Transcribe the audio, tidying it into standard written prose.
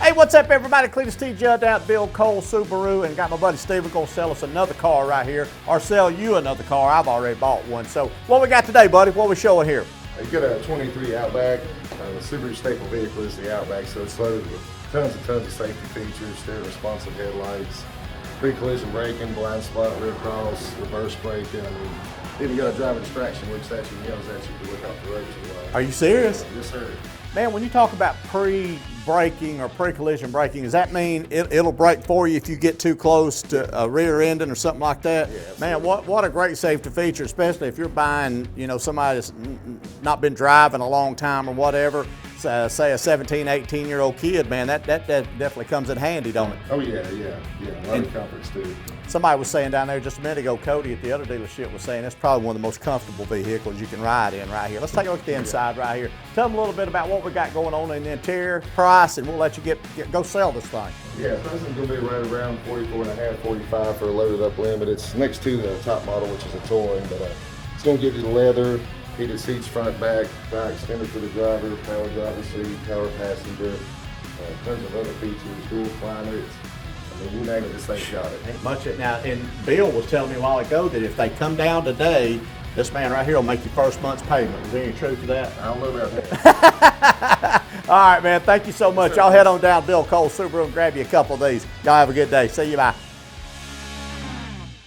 Hey, what's up, everybody? Cletus T. Judd out, Bill Cole Subaru, and got my buddy Steven going to sell us another car right here, or sell you another car. I've already bought one. So, what we got today, buddy? What we showing here? You got a 23 Outback. The Subaru staple vehicle is the Outback, so it's loaded with tons of safety features, stereo responsive headlights, pre-collision braking, blind spot, rear cross, reverse braking. I mean, even got a driver distraction, looks at you and yells at you to look off the road too long. Are you serious? Yes, sir. Man, when you talk about pre-braking or pre-collision braking, does that mean it'll brake for you if you get too close to a rear ending or something like that? Yeah, man, what a great safety feature, especially if you're buying, somebody that's not been driving a long time or whatever. Say a 17, 18-year-old kid, man, that definitely comes in handy, don't it? Oh yeah. A lot of comforts too. Somebody was saying down there just a minute ago, Cody at the other dealership was saying it's probably one of the most comfortable vehicles you can ride in right here. Let's take a look at the inside right here. Tell them a little bit about what we got going on in the interior, price, and we'll let you go sell this thing. Yeah, this is going to be right around 44.5, 45 for a loaded up limit. It's next to the top model, which is a touring, but it's going to give you the leather, heated seats front, back, power extender for the driver, power driver seat, power passenger, tons of other features, dual climate. I mean, you name it, this thing's got it. Ain't much it now. And Bill was telling me a while ago that if they come down today, this man right here will make your first month's payment. Is there any truth to that? I don't know about that. All right, man. Thank you so much. Y'all head on down Bill Cole Subaru and grab you a couple of these. Y'all have a good day. See you. Bye.